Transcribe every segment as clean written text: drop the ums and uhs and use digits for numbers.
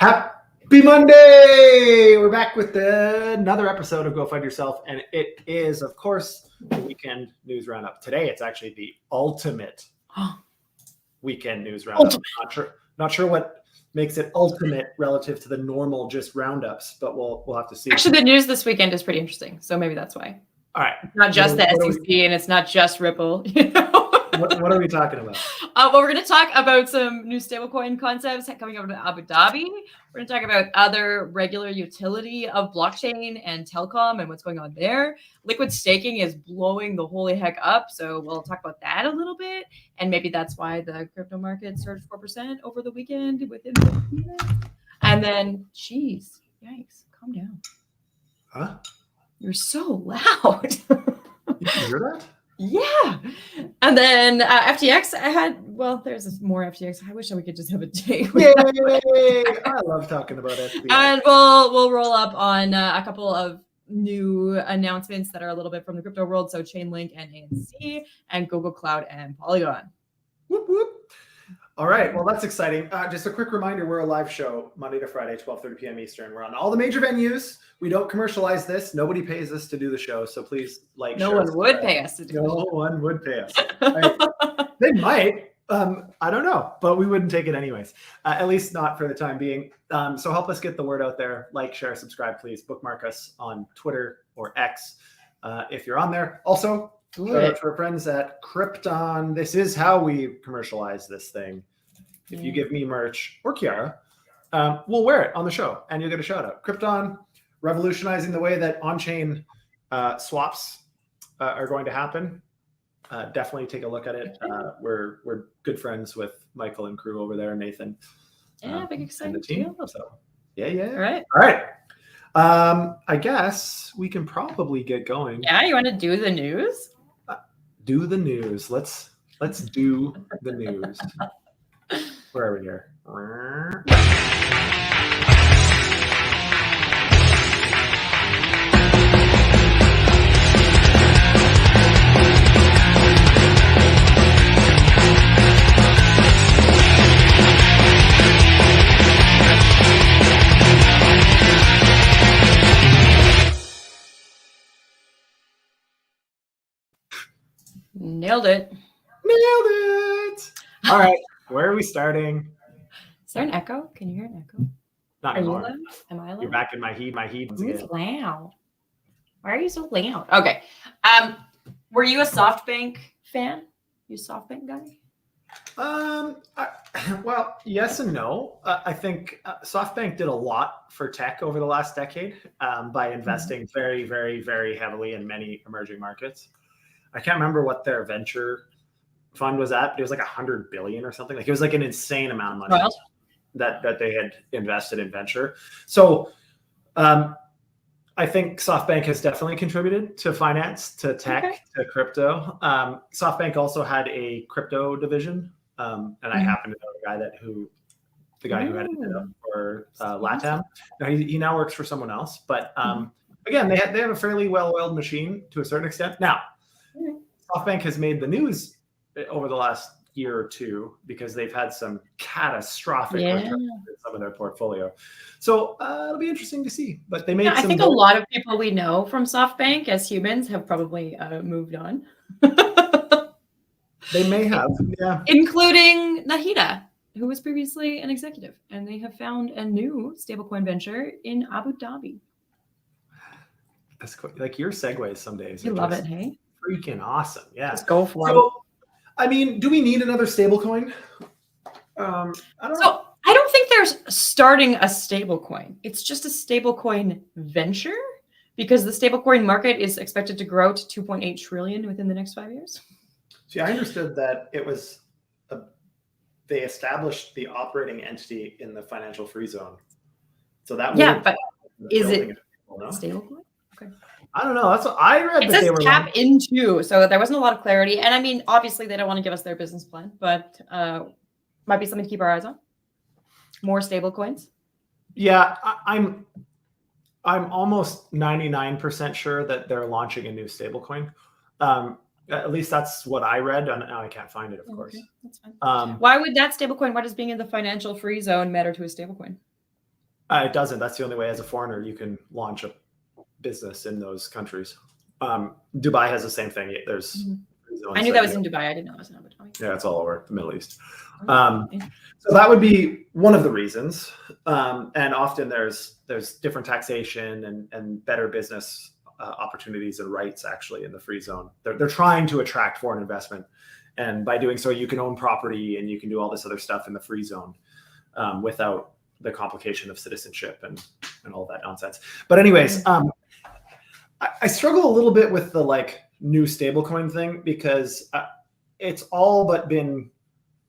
Happy Monday! We're back with another episode of Go FUD Yourself, and it is, of course, the weekend news roundup. Today, it's actually the ultimate weekend news roundup. Not sure what makes it ultimate relative to the normal just roundups, but we'll have to see. Actually, the news this weekend is pretty interesting, so maybe that's why. All right, it's not just the SEC, and it's not just Ripple. You know? What are we talking about? Well, we're going to talk about some new stablecoin concepts coming over to Abu Dhabi. We're going to talk about other regular utility of blockchain and telecom and what's going on there. Liquid staking is blowing the holy heck up, so we'll talk about that a little bit. And maybe that's why the crypto market surged 4% over the weekend within 15 minutes. And then, geez, yikes, calm down. Huh? You're so loud. You can hear that? Yeah. And then FTX, there's more FTX. I wish we could just have a day. Yay! I love talking about it. And we'll roll up on a couple of new announcements that are a little bit from the crypto world. So Chainlink and ANC and Google Cloud and Polygon. Whoop, whoop. All right. Well, that's exciting. Just a quick reminder, we're a live show Monday to Friday, 12:30 p.m. Eastern. We're on all the major venues. We don't commercialize this. Nobody pays us to do the show. So please No one would pay us to do it. No one would pay us. They might. I don't know. But we wouldn't take it anyways. At least not for the time being. So help us get the word out there. Like, share, subscribe, please. Bookmark us on Twitter or X if you're on there. Also, shout out to our friends at Krypton. This is how we commercialize this thing. If you give me merch or Kiara, we'll wear it on the show and you'll get a shout out. Krypton revolutionizing the way that on-chain swaps are going to happen. Definitely take a look at it. We're good friends with Michael and crew over there, Nathan. Yeah, big exciting team. So yeah. All right. I guess we can probably get going. Yeah, you want to do the news? Do the news. Let's do the news. Where are we here? Nailed it. All right. Where are we starting? Is there an echo? Can you hear an echo? Not anymore. Am I loud? You're back in my heat. Who's loud? Why are you so loud? Okay. Were you a SoftBank fan? You a SoftBank guy? Well, yes and no. I think SoftBank did a lot for tech over the last decade by investing very, very, very heavily in many emerging markets. I can't remember what their venture fund was at, but it was like 100 billion or something. Like it was like an insane amount of money that they had invested in venture. So I think SoftBank has definitely contributed to finance, to tech, to crypto. SoftBank also had a crypto division, and I happen to know the guy who headed it up for LATAM. Now he now works for someone else, but again, they have a fairly well-oiled machine to a certain extent. Now, SoftBank has made the news over the last year or two because they've had some catastrophic returns in some of their portfolio. So it'll be interesting to see. But they made I think a lot of people we know from SoftBank as humans have probably moved on. They may have, including Nahida, who was previously an executive, and they have found a new stablecoin venture in Abu Dhabi. That's cool. Like your segues some days. You love it, hey? Freaking awesome. Yeah. Let's go for it. I mean, do we need another stablecoin? I don't know. I don't think they're starting a stablecoin. It's just a stablecoin venture because the stablecoin market is expected to grow to 2.8 trillion within the next 5 years. See, I understood that it was they established the operating entity in the financial free zone. So that but is it stablecoin? Okay. I don't know. That's what I read. It says tap into, so there wasn't a lot of clarity. And I mean, obviously, they don't want to give us their business plan, but might be something to keep our eyes on. More stable coins. Yeah, I'm almost 99% sure that they're launching a new stablecoin. At least that's what I read, and I can't find it, of course. That's fine. Why would that stablecoin? Why does being in the financial free zone matter to a stablecoin? It doesn't. That's the only way as a foreigner you can launch a business in those countries. Dubai has the same thing. There's I knew that was in Dubai. I didn't know it was in Abu Dhabi. Yeah, it's all over the Middle East. Okay. So that would be one of the reasons. And often there's different taxation and better business opportunities and rights actually in the free zone. They're trying to attract foreign investment. And by doing so, you can own property and you can do all this other stuff in the free zone without the complication of citizenship and all that nonsense. But anyways, I struggle a little bit with the like new stablecoin thing because it's all but been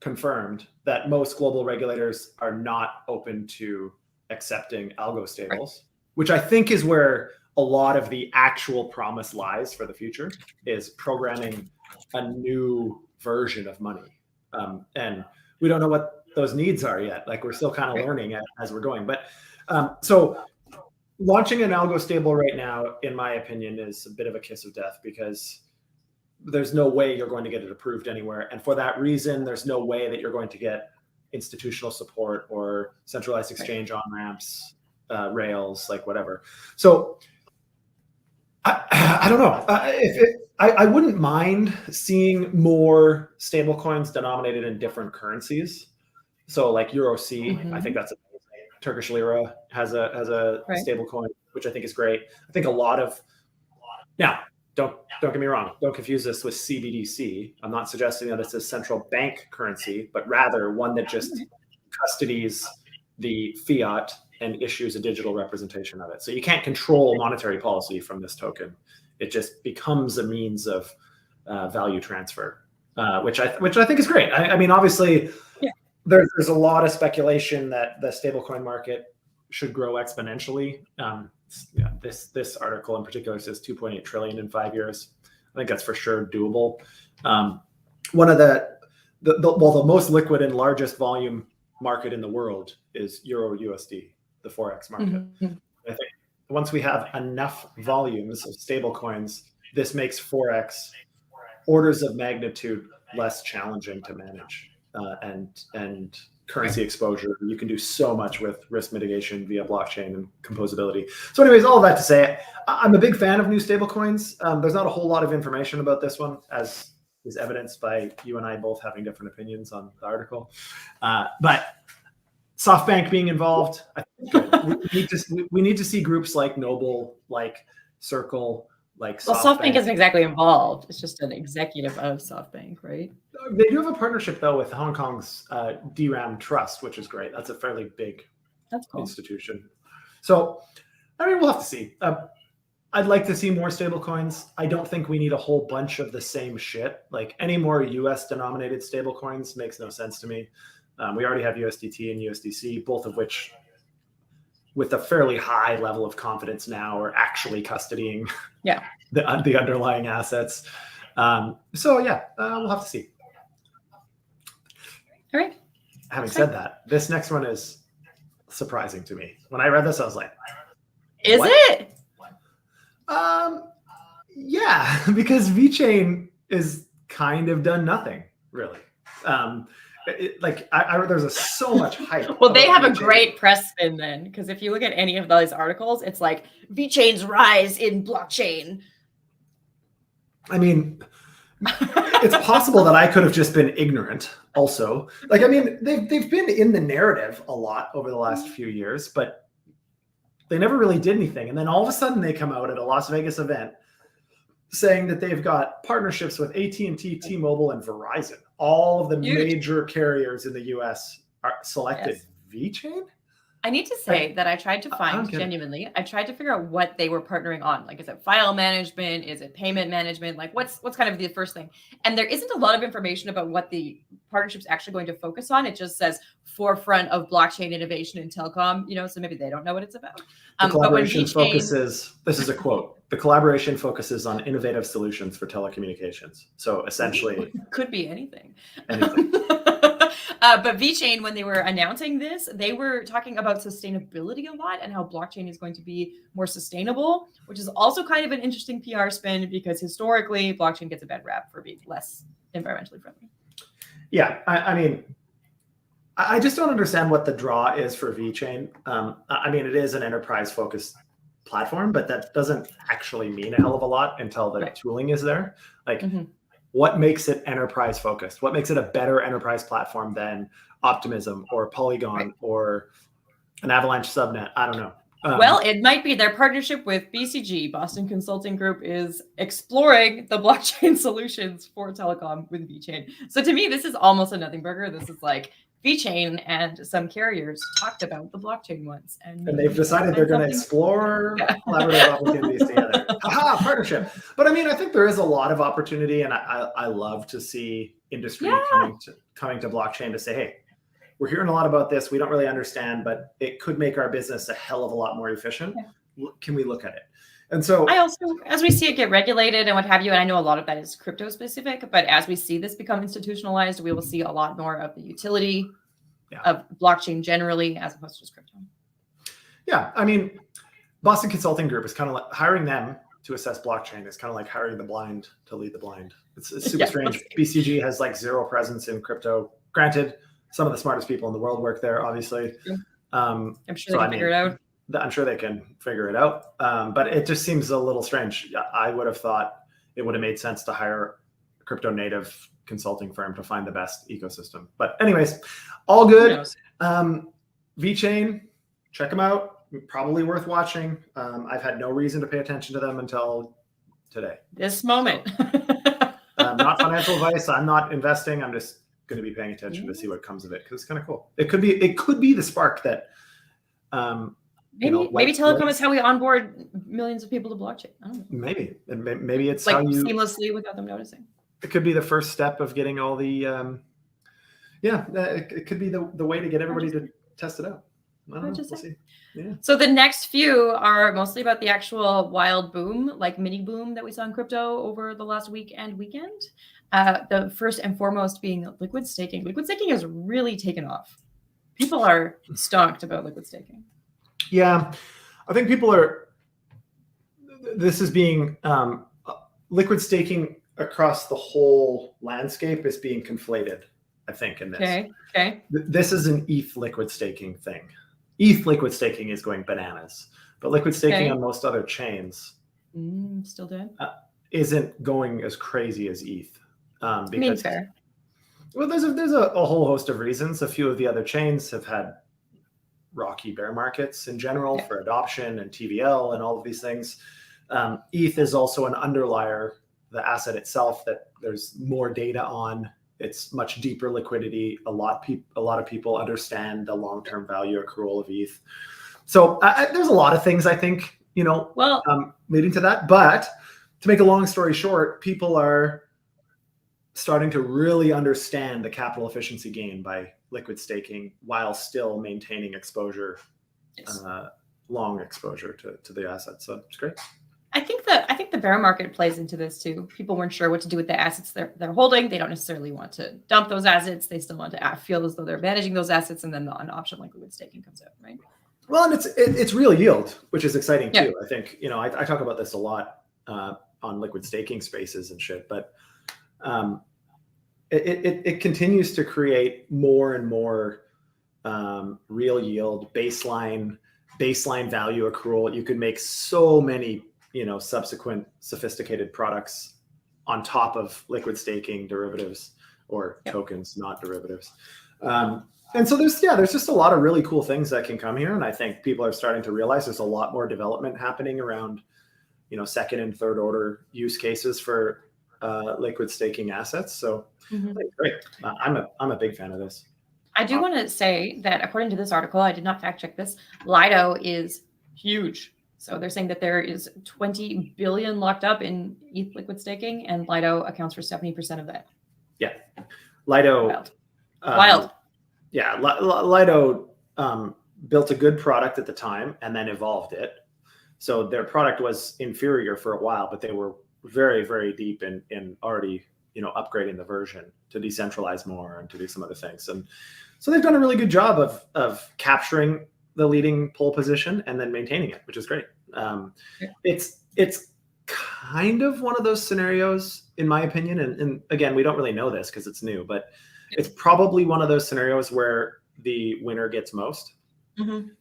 confirmed that most global regulators are not open to accepting algo stables, which I think is where a lot of the actual promise lies for the future, is programming a new version of money. And we don't know what those needs are yet. Like we're still kind of learning as we're going. But so launching an algo stable right now, in my opinion, is a bit of a kiss of death because there's no way you're going to get it approved anywhere. And for that reason, there's no way that you're going to get institutional support or centralized exchange on-ramps, rails, like whatever. So I don't know. I wouldn't mind seeing more stable coins denominated in different currencies. So like Euro C, I think that's amazing. Turkish lira has a stable coin, which I think is great. I think a lot of now, don't get me wrong. Don't confuse this with CBDC. I'm not suggesting that it's a central bank currency, but rather one that just custodies the fiat and issues a digital representation of it. So you can't control monetary policy from this token. It just becomes a means of value transfer, which I think is great. I mean, obviously, there's a lot of speculation that the stablecoin market should grow exponentially. This article in particular says 2.8 trillion in 5 years. I think that's for sure doable. One of the most liquid and largest volume market in the world is Euro USD, the Forex market. I think once we have enough volumes of stable coins, this makes Forex orders of magnitude less challenging to manage and currency exposure. You can do so much with risk mitigation via blockchain and composability. So anyways, all of that to say, I'm a big fan of new stable coins. There's not a whole lot of information about this one, as is evidenced by you and I both having different opinions on the article. But SoftBank being involved, I think we need to see groups like Noble, like Circle, like SoftBank. Well, SoftBank isn't exactly involved. It's just an executive of SoftBank, right? They do have a partnership though with Hong Kong's DRAM Trust, which is great. That's a fairly big institution. So, I mean, we'll have to see. I'd like to see more stable coins. I don't think we need a whole bunch of the same shit. Like any more US denominated stable coins makes no sense to me. We already have USDT and USDC, both of which with a fairly high level of confidence now are actually custodying the underlying assets. So yeah, we'll have to see. All right. Having said that, this next one is surprising to me. When I read this, I was like, is it? Yeah, because VeChain is kind of done nothing, really. There's so much hype. Well, they have a great press spin then, because if you look at any of those articles, it's like VeChain's rise in blockchain. I mean, it's possible that I could have just been ignorant also. Like, I mean, they've been in the narrative a lot over the last few years, but they never really did anything. And then all of a sudden they come out at a Las Vegas event saying that they've got partnerships with AT&T, T-Mobile, and Verizon. All of the major carriers in the US are selected VeChain. I need to say that I tried to find genuinely. I tried to figure out what they were partnering on. Like, is it file management? Is it payment management? Like, what's kind of the first thing? And there isn't a lot of information about what the partnership's actually going to focus on. It just says forefront of blockchain innovation in telecom. So maybe they don't know what it's about. The collaboration focuses. This is a quote. The collaboration focuses on innovative solutions for telecommunications. So essentially, could be anything. Anything. But VeChain, when they were announcing this, they were talking about sustainability a lot and how blockchain is going to be more sustainable, which is also kind of an interesting PR spin because historically blockchain gets a bad rap for being less environmentally friendly. Yeah, I mean, I just don't understand what the draw is for VeChain. I mean, it is an enterprise-focused platform, but that doesn't actually mean a hell of a lot until the tooling is there. Like, what makes it enterprise-focused? What makes it a better enterprise platform than Optimism or Polygon or an Avalanche subnet? I don't know. Well, it might be their partnership with BCG, Boston Consulting Group, is exploring the blockchain solutions for telecom with VeChain. So to me, this is almost a nothing burger. This is like VeChain and some carriers talked about the blockchain once. And they've decided they're going to explore collaborative opportunities together. Haha, partnership. But I mean, I think there is a lot of opportunity, and I love to see industry coming to blockchain to say, hey, we're hearing a lot about this. We don't really understand, but it could make our business a hell of a lot more efficient. Can we look at it? And so I also, as we see it get regulated and what have you, and I know a lot of that is crypto specific, but as we see this become institutionalized, we will see a lot more of the utility of blockchain generally, as opposed to just crypto. Yeah. I mean, Boston Consulting Group is kind of like hiring them to assess blockchain. It's kind of like hiring the blind to lead the blind. It's super strange. BCG has like zero presence in crypto. Granted, some of the smartest people in the world work there, obviously. I'm sure they can figure it out. I'm sure they can figure it out. But it just seems a little strange. I would have thought it would have made sense to hire a crypto native consulting firm to find the best ecosystem. But anyways, all good. VeChain, check them out. Probably worth watching. I've had no reason to pay attention to them until today. This moment. Not financial advice. I'm not investing. I'm just going to be paying attention to see what comes of it, because it's kind of cool. It could be the spark that maybe telecom is how we onboard millions of people to blockchain. I don't know. Maybe it's like how you seamlessly without them noticing. It could be the first step of getting all the it could be the way to get everybody to test it out. I don't know. We'll see. Yeah. So the next few are mostly about the actual wild boom, like mini boom that we saw in crypto over the last week and weekend. The first and foremost being liquid staking. Liquid staking has really taken off. People are stoked about liquid staking. Yeah, I think this is being, liquid staking across the whole landscape is being conflated, I think, in this. Okay. This is an ETH liquid staking thing. ETH liquid staking is going bananas, but liquid staking on most other chains still dead. Isn't going as crazy as ETH. Because fair. Well, there's a whole host of reasons. A few of the other chains have had rocky bear markets in general for adoption and TVL and all of these things. ETH is also an underlier, the asset itself, that there's more data on. It's much deeper liquidity. A lot of people understand the long-term value accrual of ETH. So there's a lot of things, I think, leading to that. But to make a long story short, people are starting to really understand the capital efficiency gain by liquid staking while still maintaining exposure, long exposure to the asset. So it's great. I think the bear market plays into this too. People weren't sure what to do with the assets they're holding. They don't necessarily want to dump those assets. They still want to feel as though they're managing those assets, and then an option like liquid staking comes out, right? Well, and it's real yield, which is exciting too. I think I talk about this a lot on liquid staking spaces and shit, but it continues to create more and more real yield, baseline value accrual. You could make so many subsequent sophisticated products on top of liquid staking derivatives or tokens, not derivatives. And so there's just a lot of really cool things that can come here. And I think people are starting to realize there's a lot more development happening around, second and third order use cases for liquid staking assets. So great. I'm a big fan of this. I do want to say that according to this article, I did not fact check this, Lido is huge. So they're saying that there is 20 billion locked up in ETH liquid staking, and Lido accounts for 70% of that. Yeah. Lido. Wild. Yeah. Lido built a good product at the time and then evolved it. So their product was inferior for a while, but they were very, very deep in already, upgrading the version to decentralize more and to do some other things. And so they've done a really good job of capturing the leading pole position and then maintaining it, which is great. It's kind of one of those scenarios, in my opinion. And again, we don't really know this because it's new, but it's probably one of those scenarios where the winner gets most. Mhm.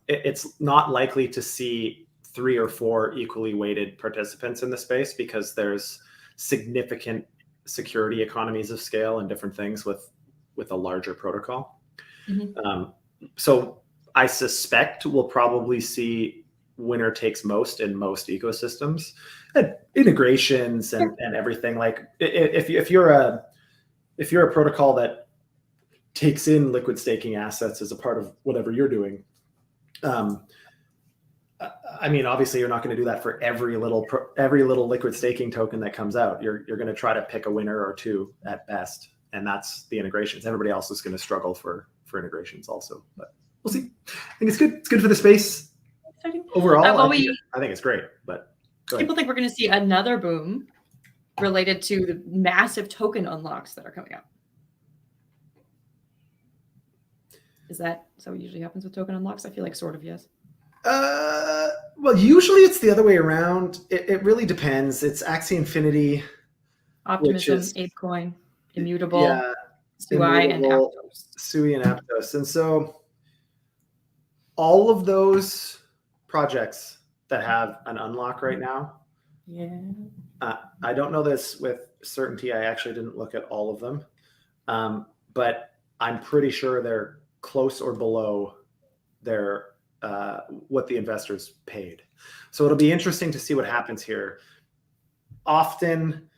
It's not likely to see 3 or 4 equally weighted participants in the space because there's significant security economies of scale and different things with a larger protocol. Mhm. So I suspect we'll probably see winner takes most in most ecosystems and integrations and everything. Like if you're a protocol that takes in liquid staking assets as a part of whatever you're doing, I mean, obviously you're not going to do that for every little liquid staking token that comes out. You're going to try to pick a winner or two at best, and that's the integrations. Everybody else is going to struggle for integrations also, but we'll see. I think it's good. It's good for the space overall. I think it's great. But people think we're going to see another boom related to the massive token unlocks that are coming out. Is that what usually happens with token unlocks? I feel like sort of yes. Well, usually it's the other way around. It really depends. It's Axie Infinity, Optimism, ApeCoin, Immutable, yeah, Sui, and Aptos. Sui and Aptos. And so all of those projects that have an unlock right now, yeah. I don't know this with certainty. I actually didn't look at all of them, but I'm pretty sure they're close or below their what the investors paid. So it'll be interesting to see what happens here. Often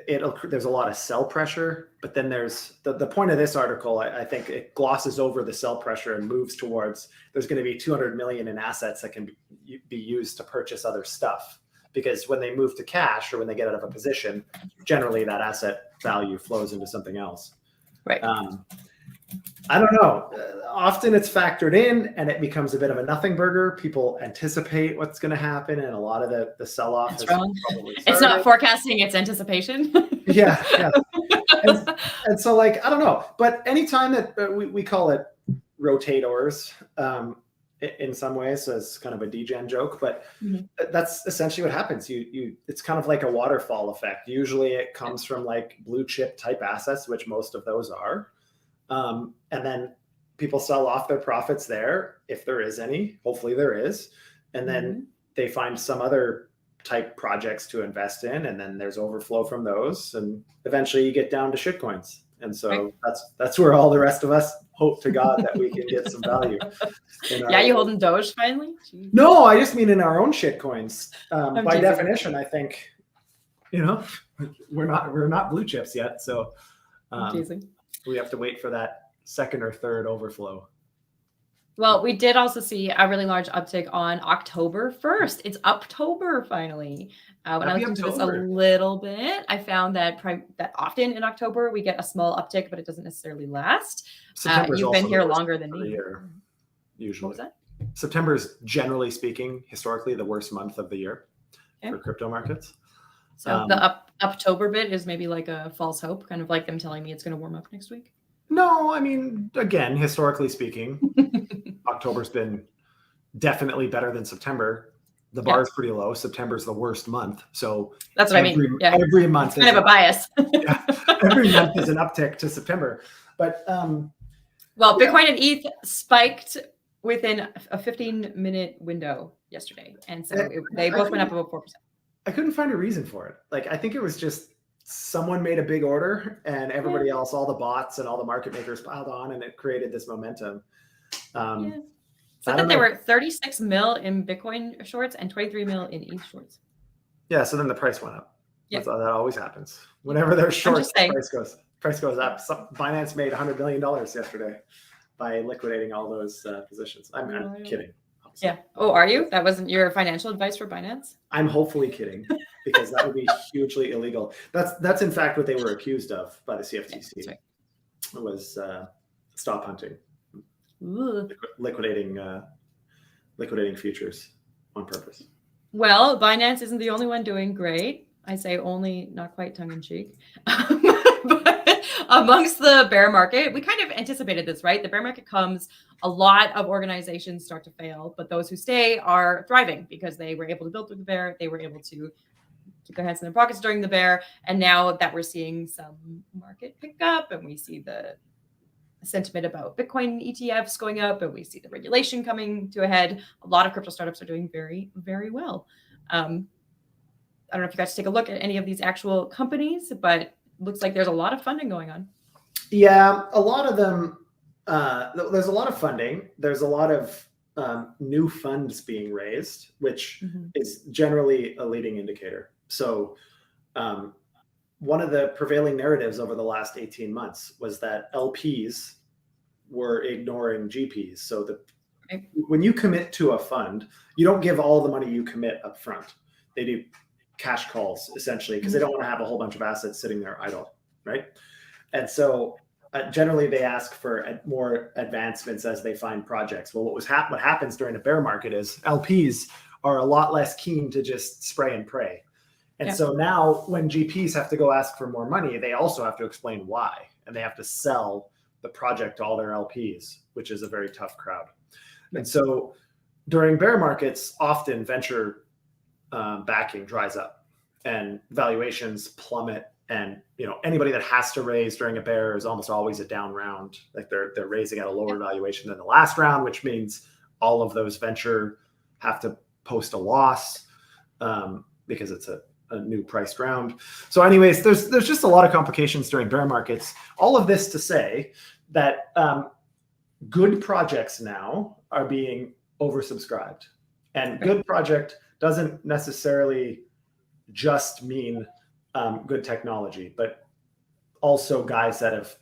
there's a lot of sell pressure, but then there's the point of this article, I think it glosses over the sell pressure and moves towards there's going to be 200 million in assets that can be used to purchase other stuff, because when they move to cash or when they get out of a position, generally that asset value flows into something else. Right. I don't know. Often it's factored in and it becomes a bit of a nothing burger. People anticipate what's going to happen, and a lot of the sell-off is wrong. probably started. It's not forecasting, it's anticipation. Yeah. And so, like, I don't know. But anytime that we call it rotators in some ways as kind of a degen joke, but that's essentially what happens. It's kind of like a waterfall effect. Usually it comes from like blue chip type assets, which most of those are. And then people sell off their profits there, if there is any. Hopefully there is. And then they find some other type projects to invest in, and then there's overflow from those. And eventually you get down to shitcoins. And so that's where all the rest of us hope to God that we can get some value. Yeah, you holding Doge finally? Jeez. No, I just mean in our own shitcoins. By definition, I think, we're not blue chips yet. So we have to wait for that second or third overflow. Well, we did also see a really large uptick on October 1st. It's Uptober finally. When I looked into this a little bit, I found that often in October we get a small uptick, but it doesn't necessarily last. You've been here longer than me. Usually. What was that? September is, generally speaking, historically the worst month of the year for crypto markets. So the Uptober bit is maybe like a false hope, kind of like them telling me it's going to warm up next week. No, I mean, again, historically speaking, October's been definitely better than September. The bar is pretty low. September's the worst month. So that's what I mean. Yeah. Every month it's kind of a bias. Every month is an uptick to September. But Bitcoin and ETH spiked within a 15-minute window yesterday. And so they both went up about 4%. I couldn't find a reason for it. Like, I think it was just someone made a big order and everybody else, all the bots and all the market makers piled on, and it created this momentum. So that there were 36 mil in Bitcoin shorts and 23 mil in ETH shorts. Yeah, so then the price went up. Yeah. That always happens. Whenever there's shorts, the price goes up. Binance made $100 million yesterday by liquidating all those positions. I'm kidding. Yeah. Oh, are you? That wasn't your financial advice for Binance? I'm hopefully kidding, because that would be hugely illegal. That's in fact what they were accused of by the CFTC. Yeah, it was stop hunting, liquidating futures on purpose. Well, Binance isn't the only one doing great. I say only, not quite tongue in cheek. But amongst the bear market, we kind of anticipated this, right? The bear market comes, a lot of organizations start to fail, but those who stay are thriving because they were able to build through the bear. They were able to keep their hands in their pockets during the bear. And now that we're seeing some market pick up and we see the sentiment about Bitcoin ETFs going up and we see the regulation coming to a head, a lot of crypto startups are doing very, very well. I don't know if you guys take a look at any of these actual companies, but it looks like there's a lot of funding going on. Yeah, a lot of them, there's a lot of funding. There's a lot of new funds being raised, which is generally a leading indicator. So one of the prevailing narratives over the last 18 months was that LPs were ignoring GPs. So when you commit to a fund, you don't give all the money you commit up front. They do cash calls essentially because they don't want to have a whole bunch of assets sitting there idle, right? And so generally they ask for more advancements as they find projects. Well, what happens during a bear market is LPs are a lot less keen to just spray and pray. And so now when GPs have to go ask for more money, they also have to explain why, and they have to sell the project to all their LPs, which is a very tough crowd. And so during bear markets, often venture backing dries up and valuations plummet. And anybody that has to raise during a bear is almost always a down round. Like they're raising at a lower valuation than the last round, which means all of those venture have to post a loss because it's a new priced round. So anyways, there's just a lot of complications during bear markets. All of this to say that good projects now are being oversubscribed, and good project doesn't necessarily just mean good technology, but also guys that have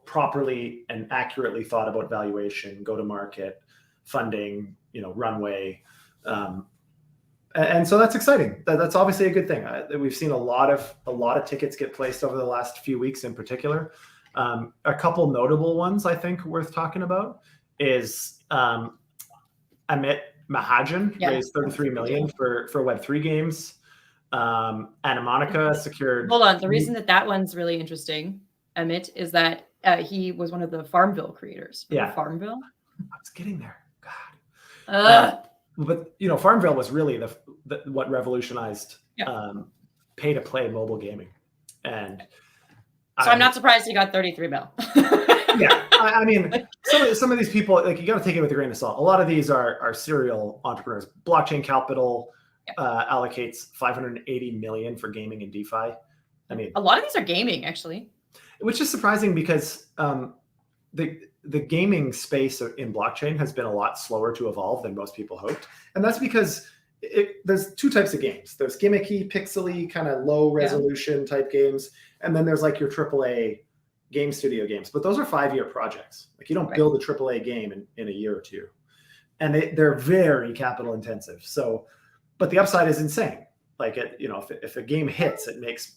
properly and accurately thought about valuation, go to market, funding, runway. And so that's exciting. That's obviously a good thing. We've seen a lot of tickets get placed over the last few weeks in particular. A couple notable ones I think worth talking about is Amit Mahajan raised 33 million for Web3 games. Anna Monica secured. Hold on. The reason that one's really interesting, Amit, is that he was one of the Farmville creators. Remember Farmville? I was getting there. God. But Farmville was really what revolutionized pay-to-play mobile gaming, and so I'm not surprised he got 33 mil. I mean, some of these people, like, you got to take it with a grain of salt. A lot of these are serial entrepreneurs. Blockchain Capital allocates 580 million for gaming and DeFi. I mean, a lot of these are gaming actually, which is surprising because the gaming space in blockchain has been a lot slower to evolve than most people hoped. And that's because there's two types of games. There's gimmicky, pixely, kind of low resolution type games. And then there's like your AAA game studio games. But those are 5-year projects. Like you don't build a AAA game in a year or two. And they're very capital intensive. So, but the upside is insane. Like if a game hits, it makes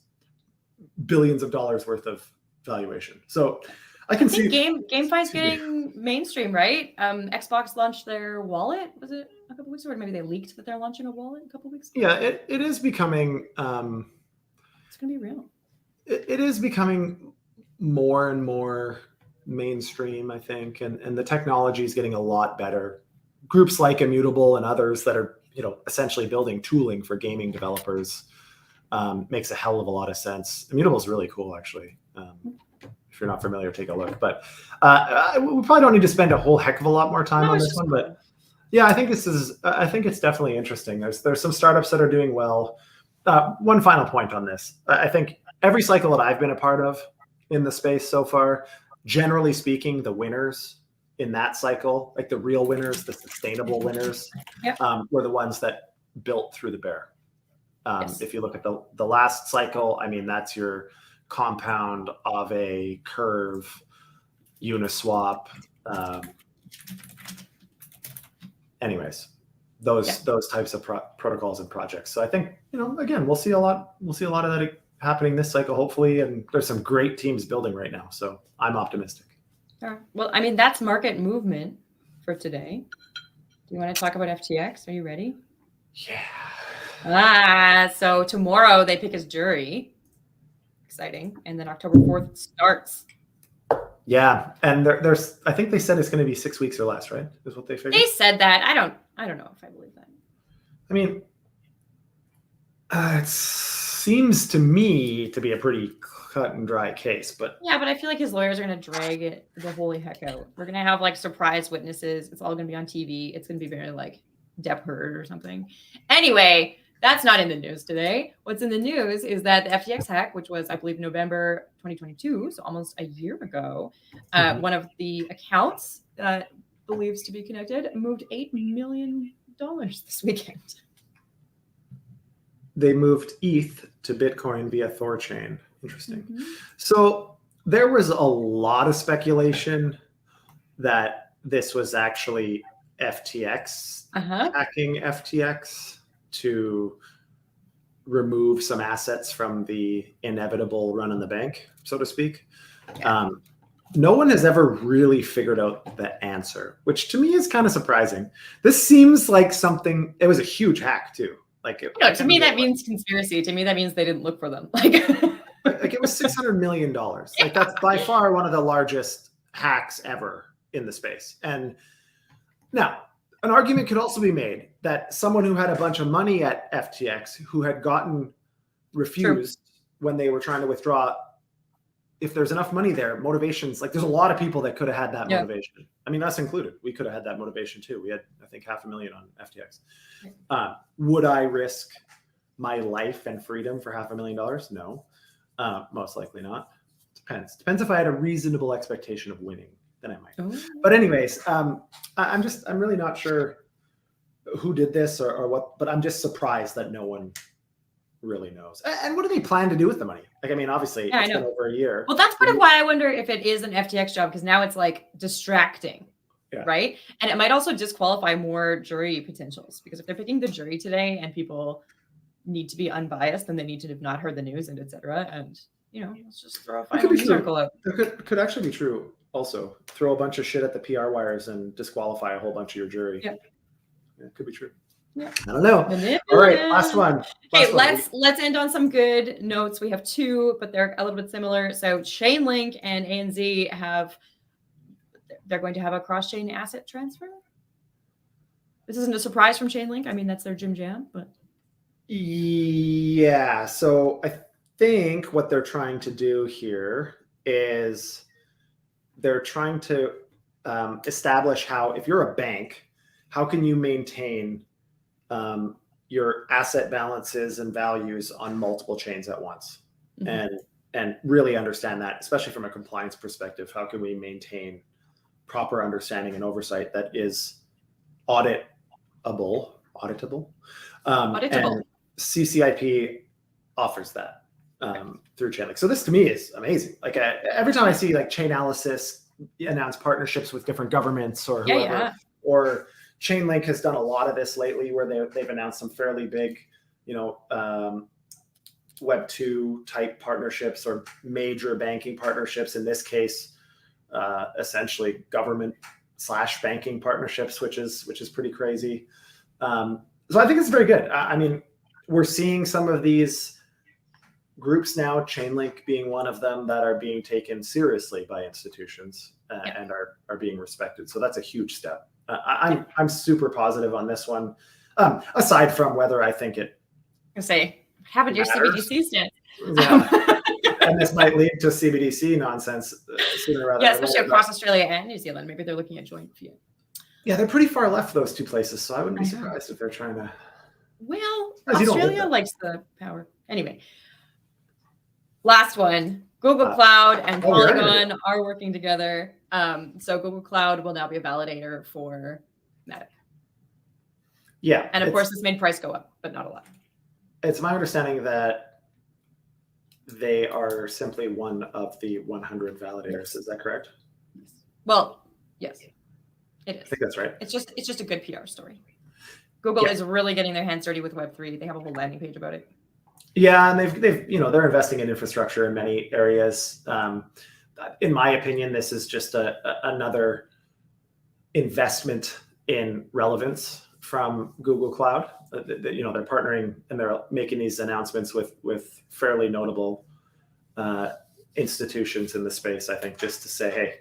billions of dollars worth of valuation. So I can see GameFi's getting mainstream, right? Xbox launched their wallet. Was it a couple weeks ago? Or maybe they leaked that they're launching a wallet a couple weeks ago. Yeah, it is becoming. It's gonna be real. It is becoming more and more mainstream, I think, and the technology is getting a lot better. Groups like Immutable and others that are essentially building tooling for gaming developers makes a hell of a lot of sense. Immutable is really cool, actually. If you're not familiar, take a look. But we probably don't need to spend a whole heck of a lot more time on this one. But yeah, I think it's definitely interesting. There's some startups that are doing well. One final point on this. I think every cycle that I've been a part of in the space so far, generally speaking, the winners in that cycle, like the real winners, the sustainable winners, were the ones that built through the bear. If you look at the last cycle, I mean, that's your Compound, Aave, Curve, Uniswap. Anyways, those types of protocols and projects. So I think again, we'll see a lot of that happening this cycle, hopefully. And there's some great teams building right now, so I'm optimistic. All right. Well, I mean, that's market movement for today. Do you want to talk about FTX? Are you ready? Yeah. So tomorrow they pick his jury. Exciting. And then October 4th it starts. Yeah. And there's I think they said it's going to be 6 weeks or less, right? Is what they figured. They said that. I don't know if I believe that. I mean, It seems to me to be a pretty cut and dry case, but Yeah, but I feel like his lawyers are going to drag it the holy heck out. We're going to have like surprise witnesses. It's all going to be on TV. It's going to be very like Depp Heard or something. Anyway, that's not in the news today. What's in the news is that the FTX hack, which was, I believe, November 2022, so almost a year ago, one of the accounts that believes to be connected moved $8 million this weekend. they moved ETH to Bitcoin via Thorchain. Interesting. So there was a lot of speculation that this was actually FTX hacking FTX to remove some assets from the inevitable run on the bank, so to speak. Yeah. No one has ever really figured out the answer, which to me is kind of surprising. This seems like something, it was a huge hack too. Like No, to me, that means conspiracy. To me, that means they didn't look for them. Like it was $600 million. Like that's by far one of the largest hacks ever in the space. And now an argument could also be made that someone who had a bunch of money at FTX who had gotten refused when they were trying to withdraw, if there's enough money there, motivations, like there's a lot of people that could have had that motivation. I mean, us included. We could have had that motivation too. We had, I think, $500,000 on FTX. Would I risk my life and freedom for $500,000? No, most likely not. Depends if I had a reasonable expectation of winning, then I might. Ooh. But anyways, I'm really not sure who did this or what, but I'm just surprised that no one really knows. And what do they plan to do with the money? Like, I mean, obviously it's been over a year. Well, that's part of why I wonder if it is an FTX job, because now it's like distracting, right? And it might also disqualify more jury potentials, because if they're picking the jury today and people need to be unbiased, then they need to have not heard the news and etc. And let's just throw a final news article out. It could actually be true. Also, throw a bunch of shit at the PR wires and disqualify a whole bunch of your jury. Yeah, it could be true. Yeah. I don't know. All right, last one. Okay, let's end on some good notes. We have two, but they're a little bit similar. So Chainlink and ANZ they're going to have a cross-chain asset transfer. This isn't a surprise from Chainlink. I mean, that's their jam, but yeah. So I think what they're trying to do here is they're trying to establish how, if you're a bank, how can you maintain your asset balances and values on multiple chains at once, and really understand that, especially from a compliance perspective. How can we maintain proper understanding and oversight that is auditable? And CCIP offers that through Chainlink. So this to me is amazing. Like every time I see like Chainalysis announce partnerships with different governments or whoever, or Chainlink has done a lot of this lately, where they've announced some fairly big, Web 2 type partnerships or major banking partnerships. In this case, essentially government/banking partnerships, which is pretty crazy. So I think it's very good. I mean, we're seeing some of these groups now, Chainlink being one of them, that are being taken seriously by institutions and are being respected. So that's a huge step. I'm super positive on this one. Aside from whether I think it haven't your CBDC stance. And this might lead to CBDC nonsense sooner rather than especially across Australia and New Zealand. Maybe they're looking at joint fiat. Yeah, they're pretty far left, those two places. So I wouldn't be surprised if they're trying to. Well, Australia likes the power. Anyway, last one. Google Cloud and Polygon are working together. So Google Cloud will now be a validator for Matic. Yeah. And of course, this made price go up, but not a lot. It's my understanding that they are simply one of the 100 validators. Is that correct? Well, yes, it is. I think that's right. It's just a good PR story. Google is really getting their hands dirty with Web3. They have a whole landing page about it. Yeah, and they've they're investing in infrastructure in many areas. In my opinion, this is just another investment in relevance from Google Cloud. They're partnering and they're making these announcements with fairly notable institutions in the space. I think just to say, hey,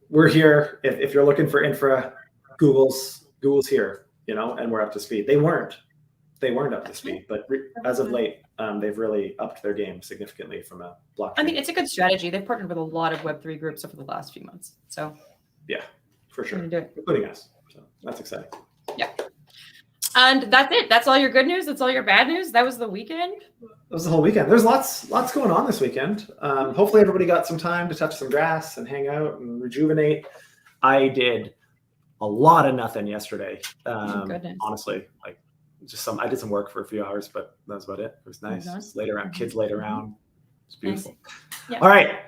we're here. If you're looking for infra, Google's here. And we're up to speed. They weren't they weren't up to speed, but as of late, they've really upped their game significantly from a blockchain. I mean, it's a good strategy. They've partnered with a lot of Web3 groups over the last few months. So yeah, for sure, do it. including us. So that's exciting. Yeah. And that's it. That's all your good news. That's all your bad news. That was the weekend. That was the whole weekend. There's lots going on this weekend. Hopefully everybody got some time to touch some grass and hang out and rejuvenate. I did a lot of nothing yesterday. Honestly, like I did some work for a few hours, but that's about it. It was nice. Just laid around, kids laid around. It's beautiful. Nice. Yeah. All right.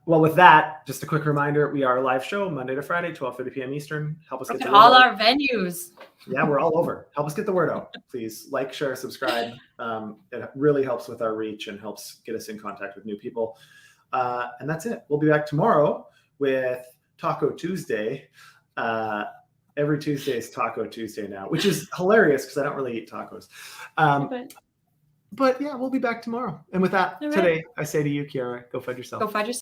Well, with that, just a quick reminder, we are a live show Monday to Friday, 12:30 p.m. Eastern. Help us get the word all out. Our venues. Yeah, we're all over. Help us get the word out. Please like, share, subscribe. It really helps with our reach and helps get us in contact with new people. And that's it. We'll be back tomorrow with Taco Tuesday. Every Tuesday is Taco Tuesday now, which is hilarious because I don't really eat tacos. But yeah, we'll be back tomorrow. And with that, today, I say to you, Kiara, go FUD yourself. Go FUD yourself.